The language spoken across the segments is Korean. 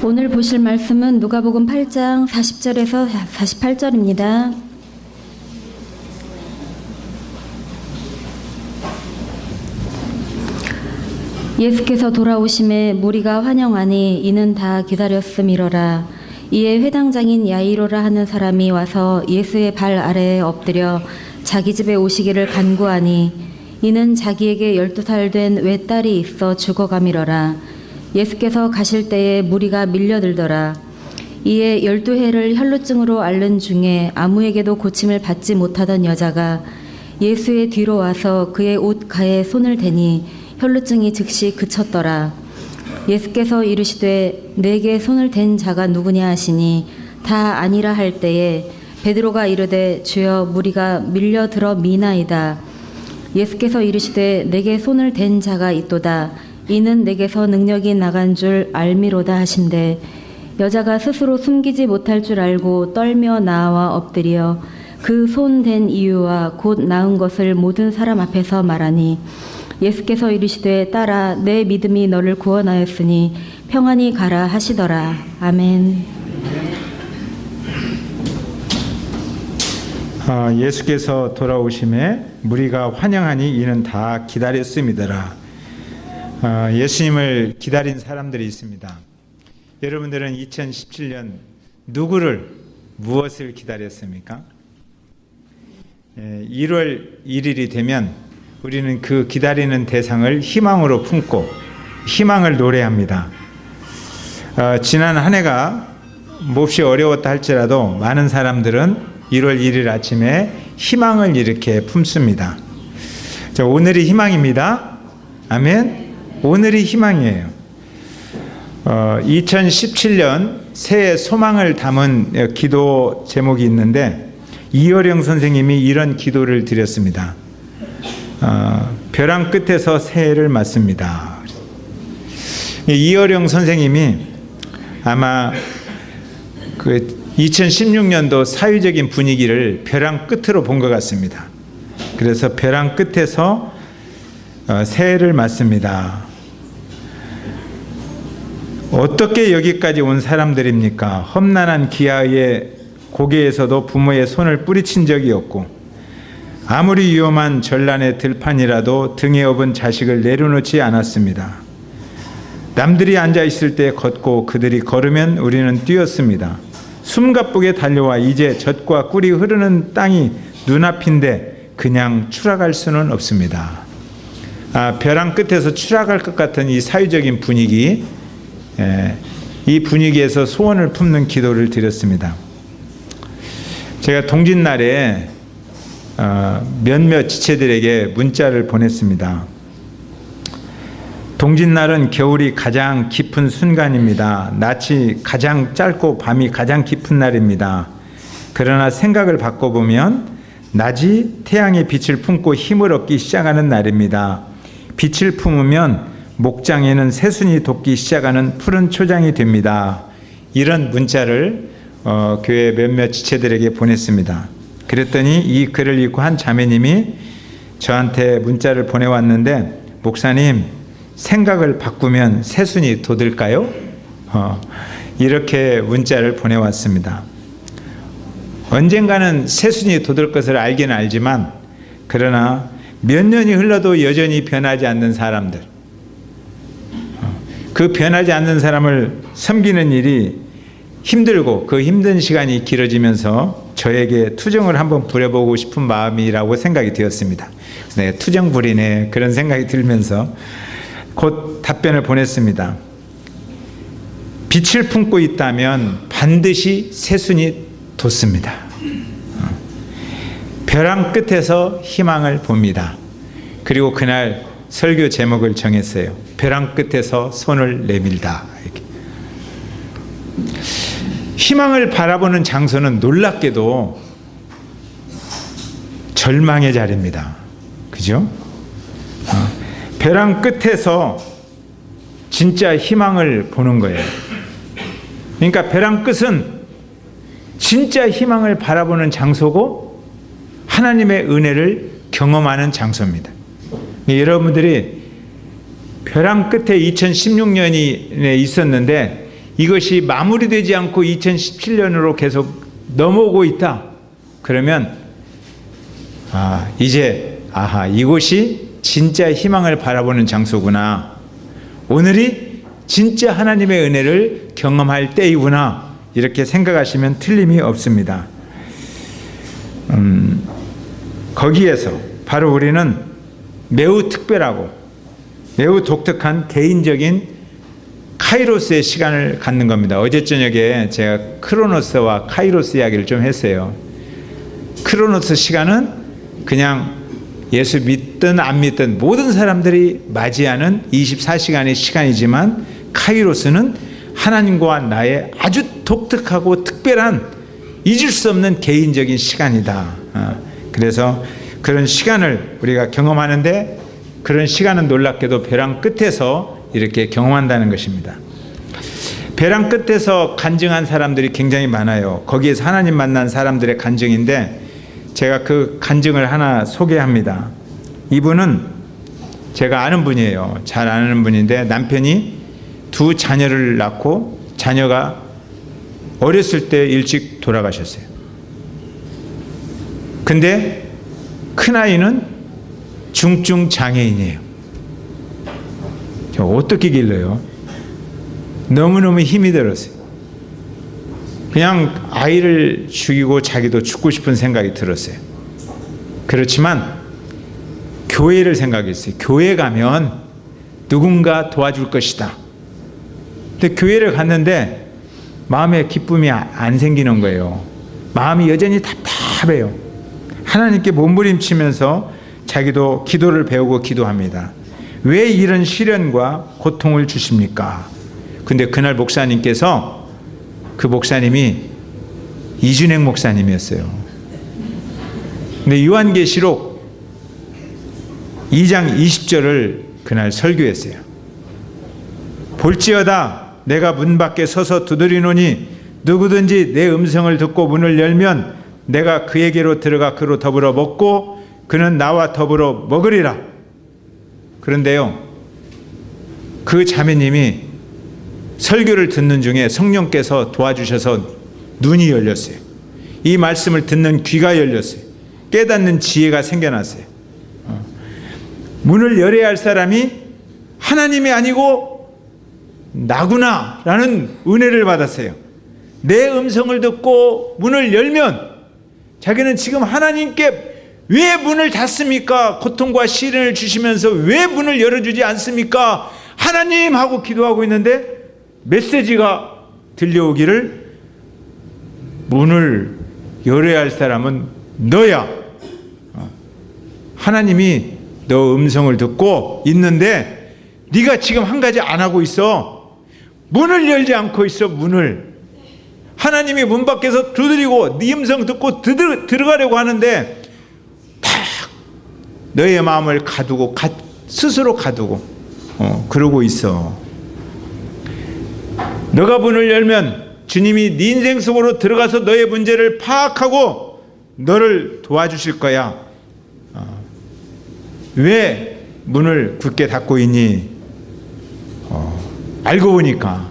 오늘 보실 말씀은 누가복음 8장 40절에서 48절입니다. 예수께서 돌아오심에 무리가 환영하니 이는 다 기다렸음이러라. 이에 회당장인 야이로라 하는 사람이 와서 예수의 발 아래에 엎드려 자기 집에 오시기를 간구하니 이는 자기에게 12살 된 외딸이 있어 죽어감이러라. 예수께서 가실 때에 무리가 밀려들더라. 이에 12해를 혈루증으로 앓는 중에 아무에게도 고침을 받지 못하던 여자가 예수의 뒤로 와서 그의 옷 가에 손을 대니 혈루증이 즉시 그쳤더라. 예수께서 이르시되 내게 손을 댄 자가 누구냐 하시니 다 아니라 할 때에 베드로가 이르되 주여 무리가 밀려들어 미나이다. 예수께서 이르시되 내게 손을 댄 자가 있도다. 이는 내게서 능력이 나간 줄 알미로다 하신대. 여자가 스스로 숨기지 못할 줄 알고 떨며 나와 엎드려 그 손 댄 이유와 곧 나은 것을 모든 사람 앞에서 말하니 예수께서 이르시되 딸아 내 믿음이 너를 구원하였으니 평안히 가라 하시더라. 아멘. 예수께서 돌아오심에 무리가 환영하니 이는 다 기다렸음이더라. 예수님을 기다린 사람들이 있습니다. 여러분들은 2017년 누구를 무엇을 기다렸습니까? 1월 1일이 되면 우리는 그 기다리는 대상을 희망으로 품고 희망을 노래합니다. 지난 한 해가 몹시 어려웠다 할지라도 많은 사람들은 1월 1일 아침에 희망을 이렇게 품습니다. 자, 오늘이 희망입니다. 아멘. 오늘이 희망이에요. 2017년 새해 소망을 담은 기도 제목이 있는데 이어령 선생님이 이런 기도를 드렸습니다. 벼랑 끝에서 새해를 맞습니다. 이어령 선생님이 아마 그 2016년도 사회적인 분위기를 벼랑 끝으로 본 것 같습니다. 그래서 벼랑 끝에서 새해를 맞습니다. 어떻게 여기까지 온 사람들입니까? 험난한 기아의 고개에서도 부모의 손을 뿌리친 적이 없고 아무리 위험한 전란의 들판이라도 등에 업은 자식을 내려놓지 않았습니다. 남들이 앉아있을 때 걷고 그들이 걸으면 우리는 뛰었습니다. 숨가쁘게 달려와 이제 젖과 꿀이 흐르는 땅이 눈앞인데 그냥 추락할 수는 없습니다. 벼랑 끝에서 추락할 것 같은 이 사회적인 분위기, 이 분위기에서 소원을 품는 기도를 드렸습니다. 제가 동짓날에 몇몇 지체들에게 문자를 보냈습니다. 동짓날은 겨울이 가장 깊은 순간입니다. 낮이 가장 짧고 밤이 가장 깊은 날입니다. 그러나 생각을 바꿔보면 낮이 태양의 빛을 품고 힘을 얻기 시작하는 날입니다. 빛을 품으면 목장에는 새순이 돋기 시작하는 푸른 초장이 됩니다. 이런 문자를 교회 몇몇 지체들에게 보냈습니다. 그랬더니 이 글을 읽고 한 자매님이 저한테 문자를 보내왔는데 목사님 생각을 바꾸면 새순이 돋을까요? 이렇게 문자를 보내왔습니다. 언젠가는 새순이 돋을 것을 알긴 알지만 그러나 몇 년이 흘러도 여전히 변하지 않는 사람들, 그 변하지 않는 사람을 섬기는 일이 힘들고 그 힘든 시간이 길어지면서 저에게 투정을 한번 부려보고 싶은 마음이라고 생각이 되었습니다. 네, 투정 부리네 그런 생각이 들면서 곧 답변을 보냈습니다. 빛을 품고 있다면 반드시 새순이 돋습니다. 벼랑 끝에서 희망을 봅니다. 그리고 그날 설교 제목을 정했어요. 벼랑 끝에서 손을 내밀다. 이렇게. 희망을 바라보는 장소는 놀랍게도 절망의 자리입니다. 그죠? 벼랑 끝에서 진짜 희망을 보는 거예요. 그러니까 벼랑 끝은 진짜 희망을 바라보는 장소고 하나님의 은혜를 경험하는 장소입니다. 여러분들이 벼랑 끝에 2016년이 있었는데 이것이 마무리되지 않고 2017년으로 계속 넘어오고 있다. 그러면 이제 이곳이 진짜 희망을 바라보는 장소구나. 오늘이 진짜 하나님의 은혜를 경험할 때이구나. 이렇게 생각하시면 틀림이 없습니다. 거기에서 바로 우리는 매우 특별하고 매우 독특한 개인적인 카이로스의 시간을 갖는 겁니다. 어제 저녁에 제가 크로노스와 카이로스 이야기를 좀 했어요. 크로노스 시간은 그냥 예수 믿든 안 믿든 모든 사람들이 맞이하는 24시간의 시간이지만, 카이로스는 하나님과 나의 아주 독특하고 특별한 잊을 수 없는 개인적인 시간이다. 그래서 그런 시간을 우리가 경험하는데, 그런 시간은 놀랍게도 벼랑 끝에서 이렇게 경험한다는 것입니다. 벼랑 끝에서 간증한 사람들이 굉장히 많아요. 거기에서 하나님 만난 사람들의 간증인데, 제가 그 간증을 하나 소개합니다. 이분은 제가 아는 분이에요. 잘 아는 분인데, 남편이 두 자녀를 낳고 자녀가 어렸을 때 일찍 돌아가셨어요. 근데 큰아이는 중증 장애인이에요. 어떻게 길러요? 너무너무 힘이 들었어요. 그냥 아이를 죽이고 자기도 죽고 싶은 생각이 들었어요. 그렇지만 교회를 생각했어요. 교회 가면 누군가 도와줄 것이다. 근데 교회를 갔는데 마음에 기쁨이 안 생기는 거예요. 마음이 여전히 답답해요. 하나님께 몸부림치면서 자기도 기도를 배우고 기도합니다. 왜 이런 시련과 고통을 주십니까? 근데 그날 목사님께서, 그 목사님이 이준행 목사님이었어요. 근데 요한계시록 2장 20절을 그날 설교했어요. 볼지어다 내가 문 밖에 서서 두드리노니 누구든지 내 음성을 듣고 문을 열면 내가 그에게로 들어가 그로 더불어 먹고 그는 나와 더불어 먹으리라. 그런데요, 그 자매님이 설교를 듣는 중에 성령께서 도와주셔서 눈이 열렸어요. 이 말씀을 듣는 귀가 열렸어요. 깨닫는 지혜가 생겨났어요. 문을 열어야 할 사람이 하나님이 아니고 나구나 라는 은혜를 받았어요. 내 음성을 듣고 문을 열면 자기는 지금 하나님께 왜 문을 닫습니까? 고통과 시련을 주시면서 왜 문을 열어주지 않습니까? 하나님 하고 기도하고 있는데 메시지가 들려오기를, 문을 열어야 할 사람은 너야. 하나님이 너 음성을 듣고 있는데 네가 지금 한 가지 안 하고 있어. 문을 열지 않고 있어. 문을. 하나님이 문 밖에서 두드리고 네 음성 듣고 들어가려고 하는데 탁 너의 마음을 가두고 스스로 가두고 그러고 있어. 너가 문을 열면 주님이 네 인생 속으로 들어가서 너의 문제를 파악하고 너를 도와주실 거야. 왜 문을 굳게 닫고 있니? 알고 보니까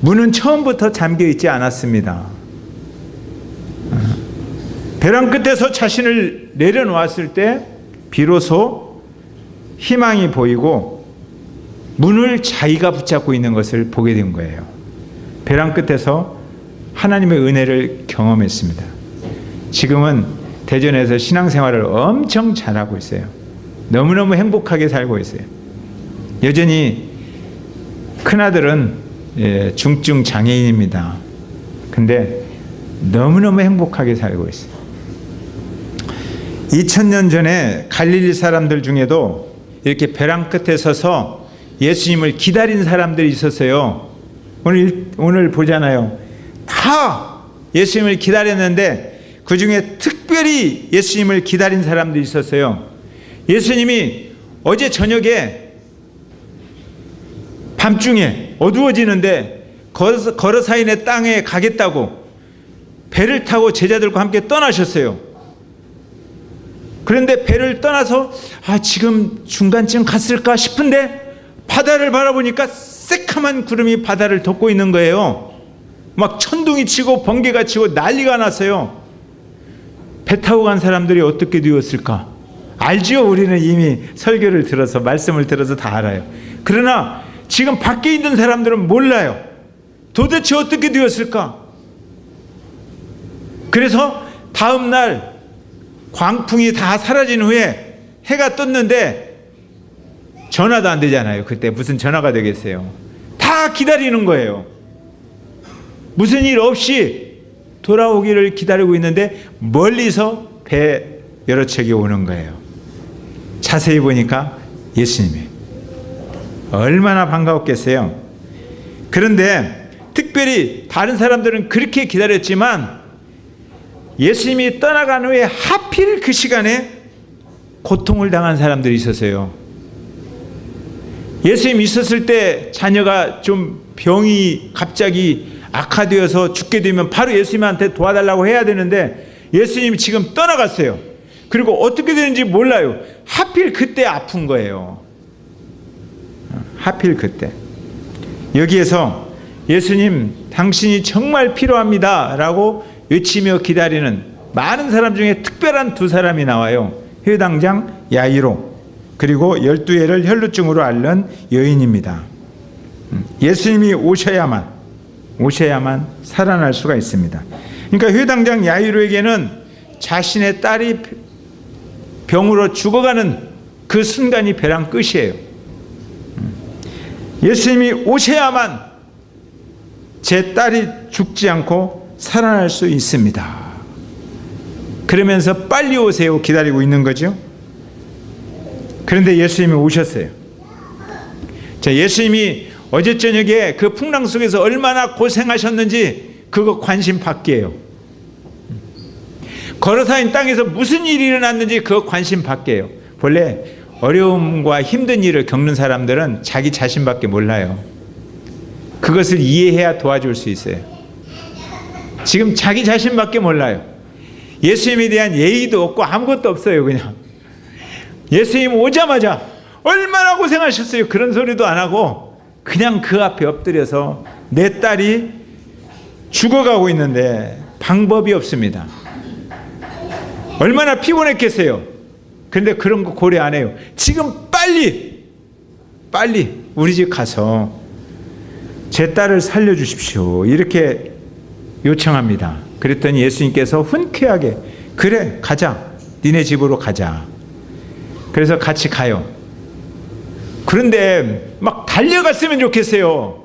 문은 처음부터 잠겨 있지 않았습니다. 벼랑 끝에서 자신을 내려놓았을 때 비로소 희망이 보이고 문을 자기가 붙잡고 있는 것을 보게 된 거예요. 벼랑 끝에서 하나님의 은혜를 경험했습니다. 지금은 대전에서 신앙생활을 엄청 잘하고 있어요. 너무너무 행복하게 살고 있어요. 여전히 큰아들은 중증 장애인입니다. 근데 너무너무 행복하게 살고 있어요. 2000년 전에 갈릴리 사람들 중에도 이렇게 벼랑 끝에 서서 예수님을 기다린 사람들이 있었어요. 오늘 보잖아요. 다 예수님을 기다렸는데 그 중에 특별히 예수님을 기다린 사람들이 있었어요. 예수님이 어제 저녁에 밤중에 어두워지는데 거르사인의 땅에 가겠다고 배를 타고 제자들과 함께 떠나셨어요. 그런데 배를 떠나서 지금 중간쯤 갔을까 싶은데 바다를 바라보니까 새카만 구름이 바다를 덮고 있는 거예요. 막 천둥이 치고 번개가 치고 난리가 났어요. 배 타고 간 사람들이 어떻게 되었을까? 알지요. 우리는 이미 설교를 들어서 말씀을 들어서 다 알아요. 그러나 지금 밖에 있는 사람들은 몰라요. 도대체 어떻게 되었을까? 그래서 다음 날 광풍이 다 사라진 후에 해가 떴는데 전화도 안 되잖아요. 그때 무슨 전화가 되겠어요. 다 기다리는 거예요. 무슨 일 없이 돌아오기를 기다리고 있는데 멀리서 배 여러 척이 오는 거예요. 자세히 보니까 예수님이 얼마나 반가웠겠어요. 그런데 특별히 다른 사람들은 그렇게 기다렸지만 예수님이 떠나간 후에 하필 그 시간에 고통을 당한 사람들이 있었어요. 예수님 있었을 때 자녀가 좀 병이 갑자기 악화되어서 죽게 되면 바로 예수님한테 도와달라고 해야 되는데 예수님이 지금 떠나갔어요. 그리고 어떻게 되는지 몰라요. 하필 그때 아픈 거예요. 하필 그때. 여기에서 예수님 당신이 정말 필요합니다 라고 외치며 기다리는 많은 사람 중에 특별한 두 사람이 나와요. 회당장 야이로 그리고 12해를 혈루증으로 앓는 여인입니다. 예수님이 오셔야만 살아날 수가 있습니다. 그러니까 회당장 야이로에게는 자신의 딸이 병으로 죽어가는 그 순간이 벼랑 끝이에요. 예수님이 오셔야만 제 딸이 죽지 않고 살아날 수 있습니다. 그러면서 빨리 오세요 기다리고 있는 거죠. 그런데 예수님이 오셨어요. 자, 예수님이 어제 저녁에 그 풍랑 속에서 얼마나 고생하셨는지 그거 관심 밖이에요. 걸어다닌 땅에서 무슨 일이 일어났는지 그거 관심 밖이에요. 본래 어려움과 힘든 일을 겪는 사람들은 자기 자신밖에 몰라요. 그것을 이해해야 도와줄 수 있어요. 지금 자기 자신밖에 몰라요. 예수님에 대한 예의도 없고 아무것도 없어요. 그냥 예수님 오자마자 얼마나 고생하셨어요 그런 소리도 안 하고 그냥 그 앞에 엎드려서 내 딸이 죽어가고 있는데 방법이 없습니다. 얼마나 피곤했겠어요. 그런데 그런 거 고려 안 해요. 지금 빨리 우리 집 가서 제 딸을 살려주십시오 이렇게 요청합니다. 그랬더니 예수님께서 흔쾌하게 그래 가자 니네 집으로 가자. 그래서 같이 가요. 그런데 막 달려갔으면 좋겠어요.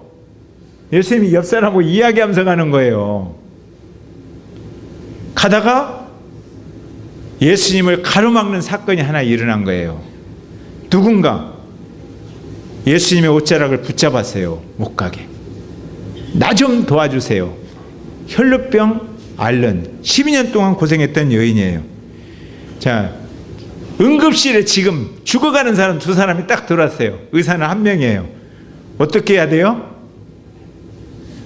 예수님이 옆 사람하고 이야기하면서 가는 거예요. 가다가 예수님을 가로막는 사건이 하나 일어난 거예요. 누군가 예수님의 옷자락을 붙잡았어요. 못 가게. 나 좀 도와주세요. 혈루병 앓는 12년 동안 고생했던 여인이에요. 자, 응급실에 지금 죽어가는 사람 두 사람이 딱 들어왔어요. 의사는 한 명이에요. 어떻게 해야 돼요?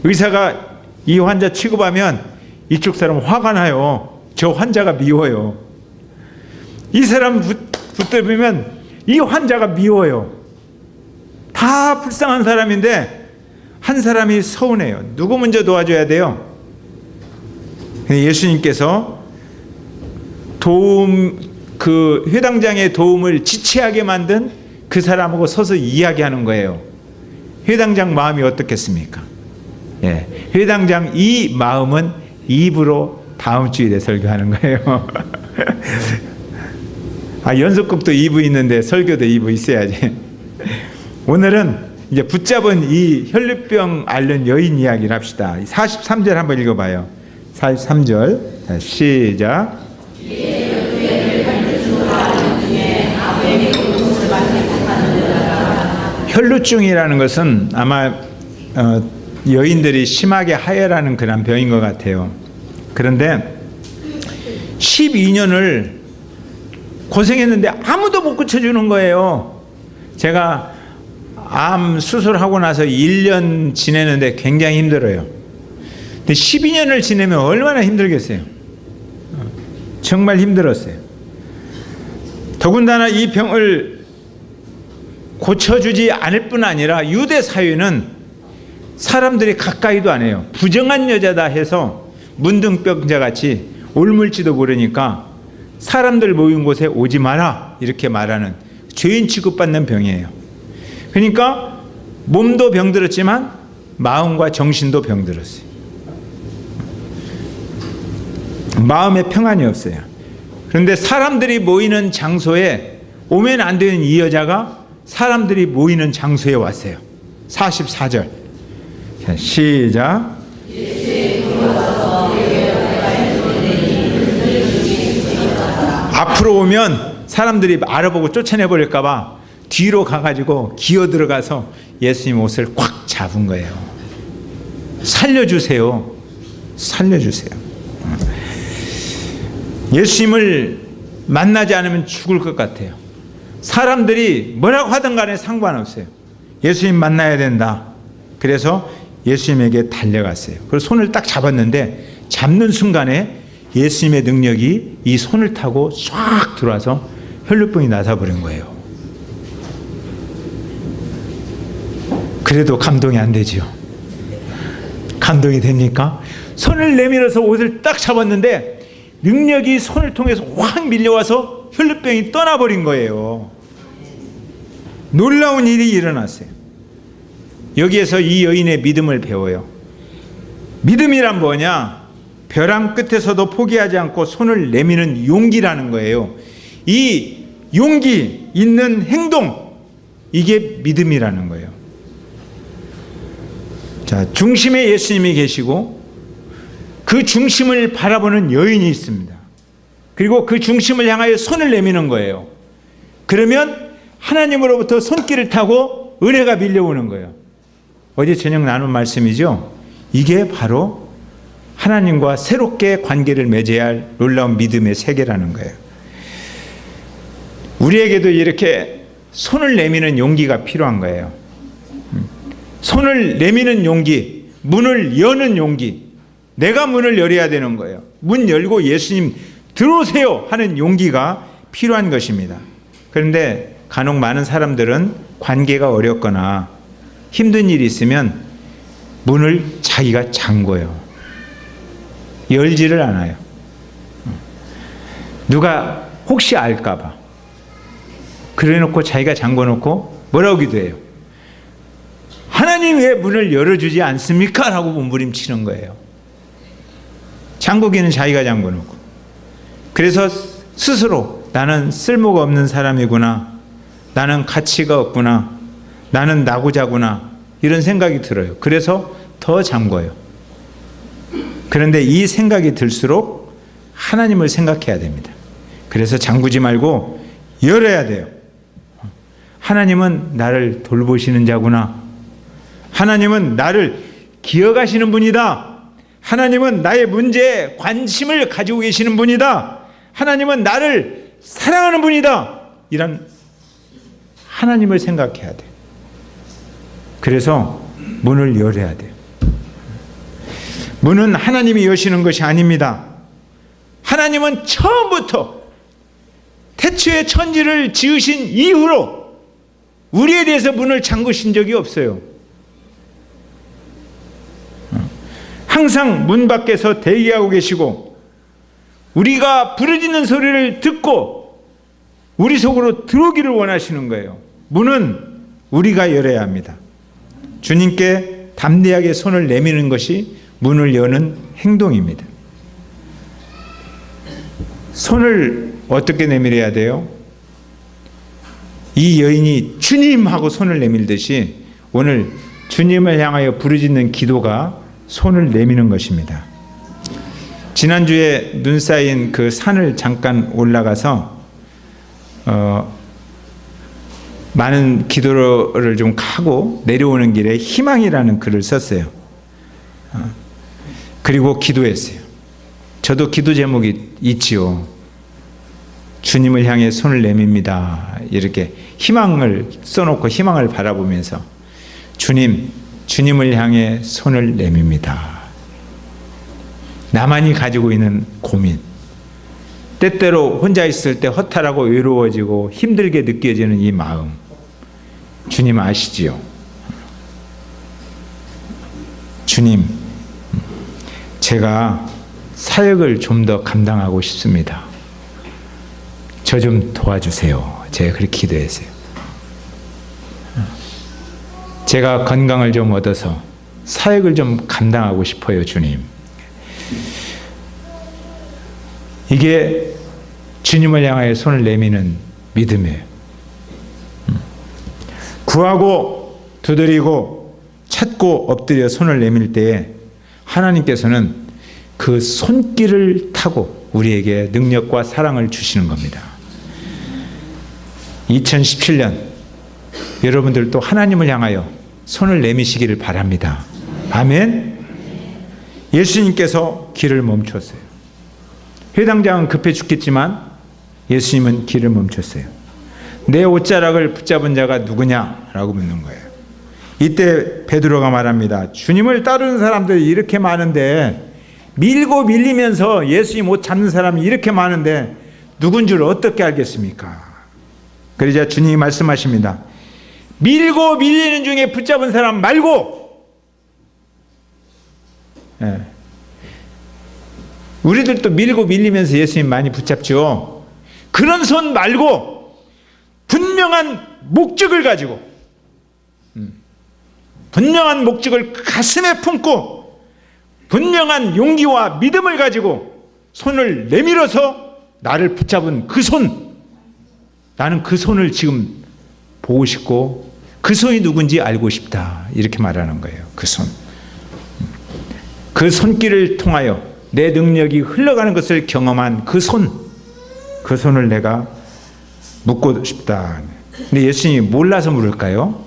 의사가 이 환자 취급하면 이쪽 사람 화가 나요. 저 환자가 미워요. 이 사람 붙들면 이 환자가 미워요. 다 불쌍한 사람인데 한 사람이 서운해요. 누구 먼저 도와줘야 돼요? 예수님께서 그 회당장의 도움을 지체하게 만든 그 사람하고 서서 이야기하는 거예요. 회당장 마음이 어떻겠습니까? 예, 회당장 이 마음은 입으로 다음 주일에 설교하는 거예요. 연속극도 2부 있는데 설교도 2부 있어야지. 오늘은 이제 붙잡은 이 혈루병 앓는 여인 이야기를 합시다. 43절 한번 읽어봐요. 43절. 자, 시작. 혈루증이라는 것은 아마 여인들이 심하게 하혈하는 그런 병인 것 같아요. 그런데 12년을 고생했는데 아무도 못 고쳐주는 거예요. 제가 암 수술하고 나서 1년 지내는데 굉장히 힘들어요. 근데 12년을 지내면 얼마나 힘들겠어요. 정말 힘들었어요. 더군다나 이 병을 고쳐주지 않을 뿐 아니라 유대 사회는 사람들이 가까이도 안 해요. 부정한 여자다 해서 문둥병자같이 옮을지도 모르니까 사람들 모인 곳에 오지 마라 이렇게 말하는 죄인 취급받는 병이에요. 그러니까 몸도 병들었지만 마음과 정신도 병들었어요. 마음에 평안이 없어요. 그런데 사람들이 모이는 장소에 오면 안 되는 이 여자가 사람들이 모이는 장소에 왔어요. 44절. 자, 시작. 앞으로 오면 사람들이 알아보고 쫓아내버릴까 봐 뒤로 가가지고 기어 들어가서 예수님 옷을 꽉 잡은 거예요. 살려주세요. 살려주세요. 예수님을 만나지 않으면 죽을 것 같아요. 사람들이 뭐라고 하든 간에 상관없어요. 예수님 만나야 된다. 그래서 예수님에게 달려갔어요. 그리고 손을 딱 잡았는데 잡는 순간에 예수님의 능력이 이 손을 타고 쫙 들어와서 혈루병이 나서버린 거예요. 그래도 감동이 안 되지요. 감동이 됩니까? 손을 내밀어서 옷을 딱 잡았는데 능력이 손을 통해서 확 밀려와서 혈루병이 떠나버린 거예요. 놀라운 일이 일어났어요. 여기에서 이 여인의 믿음을 배워요. 믿음이란 뭐냐? 벼랑 끝에서도 포기하지 않고 손을 내미는 용기라는 거예요. 이 용기 있는 행동, 이게 믿음이라는 거예요. 자, 중심에 예수님이 계시고 그 중심을 바라보는 여인이 있습니다. 그리고 그 중심을 향하여 손을 내미는 거예요. 그러면 하나님으로부터 손길을 타고 은혜가 밀려오는 거예요. 어제 저녁 나눈 말씀이죠. 이게 바로 하나님과 새롭게 관계를 맺어야 할 놀라운 믿음의 세계라는 거예요. 우리에게도 이렇게 손을 내미는 용기가 필요한 거예요. 손을 내미는 용기, 문을 여는 용기. 내가 문을 열어야 되는 거예요. 문 열고 예수님 들어오세요 하는 용기가 필요한 것입니다. 그런데 간혹 많은 사람들은 관계가 어렵거나 힘든 일이 있으면 문을 자기가 잠궈요. 열지를 않아요. 누가 혹시 알까 봐. 그래 놓고 자기가 잠궈 놓고 뭐라고 기도해요? 하나님 왜 문을 열어주지 않습니까? 라고 몸부림치는 거예요. 잠그기는 자기가 잠궈 놓고. 그래서 스스로 나는 쓸모가 없는 사람이구나. 나는 가치가 없구나. 나는 나고자구나. 이런 생각이 들어요. 그래서 더 잠궈요. 그런데 이 생각이 들수록 하나님을 생각해야 됩니다. 그래서 잠그지 말고 열어야 돼요. 하나님은 나를 돌보시는 자구나. 하나님은 나를 기억하시는 분이다. 하나님은 나의 문제에 관심을 가지고 계시는 분이다. 하나님은 나를 사랑하는 분이다. 이런 하나님을 생각해야 돼요. 그래서 문을 열어야 돼요. 문은 하나님이 여시는 것이 아닙니다. 하나님은 처음부터 태초에 천지를 지으신 이후로 우리에 대해서 문을 잠그신 적이 없어요. 항상 문 밖에서 대기하고 계시고 우리가 부르짖는 소리를 듣고 우리 속으로 들어오기를 원하시는 거예요. 문은 우리가 열어야 합니다. 주님께 담대하게 손을 내미는 것이 문을 여는 행동입니다. 손을 어떻게 내밀어야 돼요? 이 여인이 주님하고 손을 내밀듯이 오늘 주님을 향하여 부르짖는 기도가 손을 내미는 것입니다. 지난주에 눈 쌓인 그 산을 잠깐 올라가서 많은 기도를 좀 하고 내려오는 길에 희망이라는 글을 썼어요. 그리고 기도했어요. 저도 기도 제목이 있지요. 주님을 향해 손을 내밉니다. 이렇게 희망을 써놓고 희망을 바라보면서 주님을 향해 손을 내밉니다. 나만이 가지고 있는 고민, 때때로 혼자 있을 때 허탈하고 외로워지고 힘들게 느껴지는 이 마음, 주님 아시지요? 주님, 제가 사역을 좀 더 감당하고 싶습니다. 저 좀 도와주세요. 제가 그렇게 기도했어요. 제가 건강을 좀 얻어서 사역을 좀 감당하고 싶어요, 주님. 이게 주님을 향하여 손을 내미는 믿음이에요. 구하고 두드리고 찾고 엎드려 손을 내밀 때에 하나님께서는 그 손길을 타고 우리에게 능력과 사랑을 주시는 겁니다. 2017년 여러분들도 하나님을 향하여 손을 내미시기를 바랍니다. 아멘. 예수님께서 길을 멈췄어요. 회당장은 급해 죽겠지만 예수님은 길을 멈췄어요. 내 옷자락을 붙잡은 자가 누구냐라고 묻는 거예요. 이때 베드로가 말합니다. 주님을 따르는 사람들이 이렇게 많은데, 밀고 밀리면서 예수님 옷 잡는 사람이 이렇게 많은데 누군 줄 어떻게 알겠습니까? 그러자 주님이 말씀하십니다. 밀고 밀리는 중에 붙잡은 사람 말고, 우리들도 밀고 밀리면서 예수님 많이 붙잡죠. 그런 손 말고 분명한 목적을 가지고, 분명한 목적을 가슴에 품고 분명한 용기와 믿음을 가지고 손을 내밀어서 나를 붙잡은 그 손, 나는 그 손을 지금 보고 싶고 그 손이 누군지 알고 싶다, 이렇게 말하는 거예요. 그 손, 그 손길을 통하여 내 능력이 흘러가는 것을 경험한 그 손, 그 손을 내가 묻고 싶다. 근데 예수님이 몰라서 물을까요?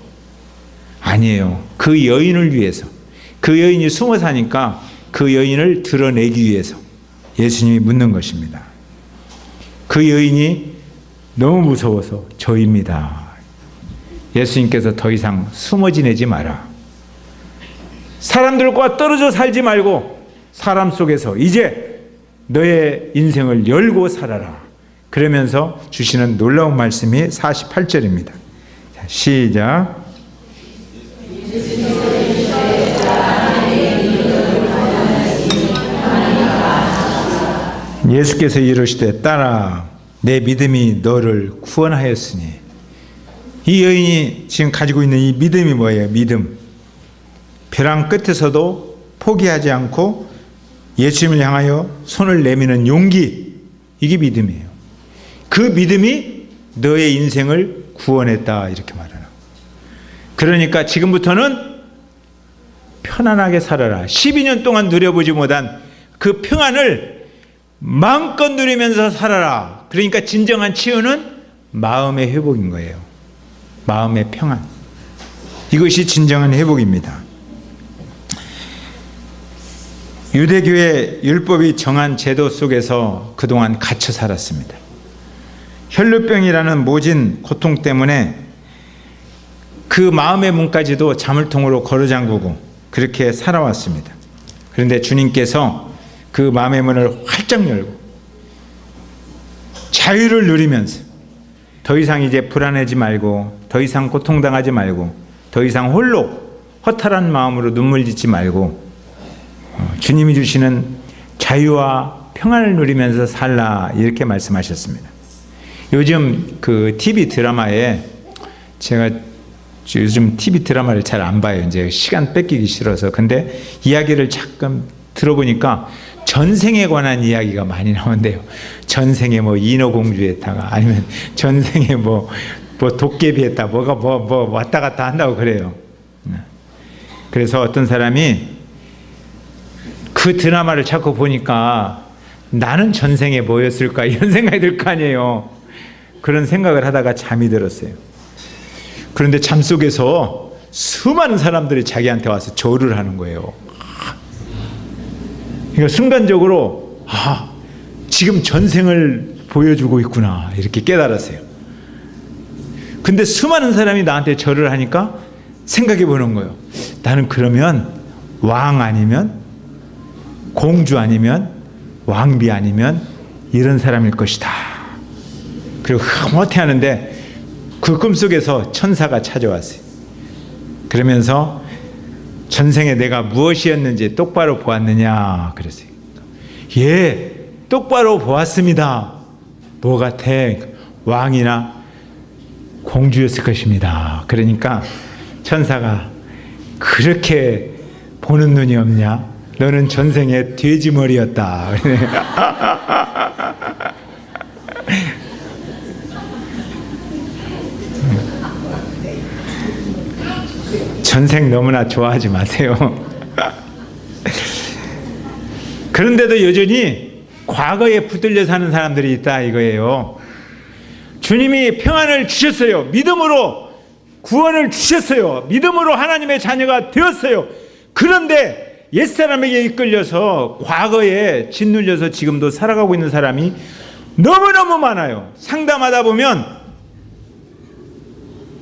아니에요. 그 여인을 위해서, 그 여인이 숨어 사니까 그 여인을 드러내기 위해서 예수님이 묻는 것입니다. 그 여인이 너무 무서워서 저입니다. 예수님께서 더 이상 숨어 지내지 마라. 사람들과 떨어져 살지 말고 사람 속에서 이제 너의 인생을 열고 살아라. 그러면서 주시는 놀라운 말씀이 48절입니다. 시작. 예수께서 이르시되 딸아, 내 믿음이 너를 구원하였으니. 이 여인이 지금 가지고 있는 이 믿음이 뭐예요? 믿음. 벼랑 끝에서도 포기하지 않고 예수님을 향하여 손을 내미는 용기, 이게 믿음이에요. 그 믿음이 너의 인생을 구원했다, 이렇게 말하는. 그러니까 지금부터는 편안하게 살아라. 12년 동안 누려보지 못한 그 평안을 마음껏 누리면서 살아라. 그러니까 진정한 치유는 마음의 회복인 거예요. 마음의 평안. 이것이 진정한 회복입니다. 유대교의 율법이 정한 제도 속에서 그동안 갇혀 살았습니다. 혈루병이라는 모진 고통 때문에 그 마음의 문까지도 자물통으로 걸어잠그고 그렇게 살아왔습니다. 그런데 주님께서 그 마음의 문을 활짝 열고 자유를 누리면서 더 이상 이제 불안하지 말고, 더 이상 고통당하지 말고, 더 이상 홀로 허탈한 마음으로 눈물 짓지 말고 주님이 주시는 자유와 평안을 누리면서 살라, 이렇게 말씀하셨습니다. 요즘 그 TV 드라마에, 제가 요즘 TV 드라마를 잘 안 봐요. 이제 시간 뺏기기 싫어서. 근데 이야기를 잠깐 들어보니까 전생에 관한 이야기가 많이 나온대요. 전생에 뭐 인어공주 했다가, 아니면 전생에 뭐 도깨비 했다, 뭐가 왔다 갔다 한다고 그래요. 그래서 어떤 사람이 그 드라마를 자꾸 보니까 나는 전생에 뭐였을까, 이런 생각이 들 거 아니에요. 그런 생각을 하다가 잠이 들었어요. 그런데 잠 속에서 수많은 사람들이 자기한테 와서 절을 하는 거예요. 그러니까 순간적으로 지금 전생을 보여주고 있구나, 이렇게 깨달았어요. 근데 수많은 사람이 나한테 절을 하니까 생각해 보는 거예요. 나는 그러면 왕 아니면 공주 아니면 왕비 아니면 이런 사람일 것이다. 그리고 흐뭇해 하는데 그 꿈속에서 천사가 찾아왔어요. 그러면서 전생에 내가 무엇이었는지 똑바로 보았느냐 그랬어요. 예, 똑바로 보았습니다. 뭐 같아? 왕이나 공주였을 것입니다. 그러니까 천사가 그렇게 보는 눈이 없냐? 너는 전생에 돼지머리였다. 전생 너무나 좋아하지 마세요. 그런데도 여전히 과거에 붙들려 사는 사람들이 있다 이거예요. 주님이 평안을 주셨어요. 믿음으로 구원을 주셨어요. 믿음으로 하나님의 자녀가 되었어요. 그런데 옛사람에게 이끌려서 과거에 짓눌려서 지금도 살아가고 있는 사람이 너무너무 많아요. 상담하다 보면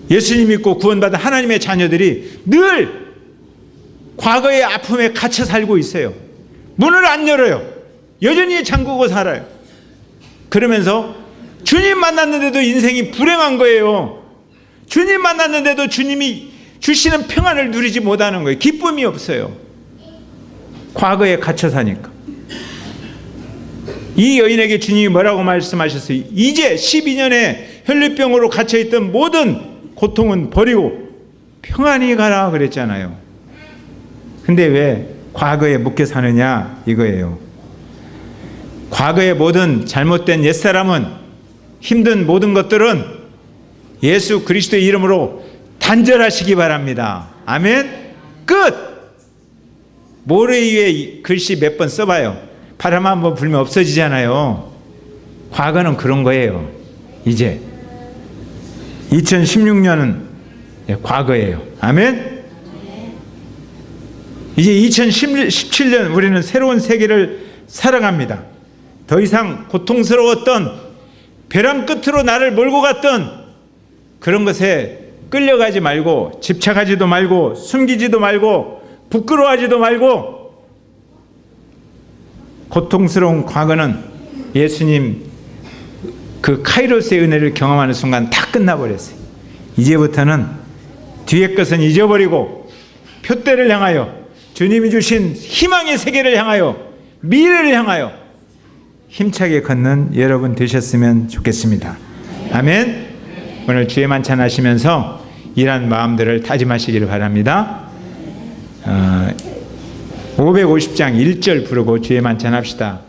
예수님 믿고 구원받은 하나님의 자녀들이 늘 과거의 아픔에 갇혀 살고 있어요. 문을 안 열어요. 여전히 잠그고 살아요. 그러면서 주님 만났는데도 인생이 불행한 거예요. 주님 만났는데도 주님이 주시는 평안을 누리지 못하는 거예요. 기쁨이 없어요. 과거에 갇혀 사니까. 이 여인에게 주님이 뭐라고 말씀하셨어요? 이제 12년의 혈류병으로 갇혀있던 모든 고통은 버리고 평안히 가라 그랬잖아요. 근데 왜 과거에 묶여 사느냐 이거예요. 과거의 모든 잘못된 옛사람은, 힘든 모든 것들은 예수 그리스도의 이름으로 단절하시기 바랍니다. 아멘. 끝. 모래 위에 글씨 몇 번 써봐요. 바람 한번 불면 없어지잖아요. 과거는 그런 거예요. 이제 2016년은 과거예요. 아멘. 이제 2017년 우리는 새로운 세계를 살아갑니다. 더 이상 고통스러웠던, 벼랑 끝으로 나를 몰고 갔던 그런 것에 끌려가지 말고, 집착하지도 말고, 숨기지도 말고, 부끄러워하지도 말고, 고통스러운 과거는 예수님 그 카이로스의 은혜를 경험하는 순간 다 끝나버렸어요. 이제부터는 뒤의 것은 잊어버리고 표대를 향하여, 주님이 주신 희망의 세계를 향하여, 미래를 향하여 힘차게 걷는 여러분 되셨으면 좋겠습니다. 아멘. 오늘 주의 만찬 하시면서 이런 마음들을 다짐하시기를 바랍니다. 550장 1절 부르고 주의 만찬 합시다.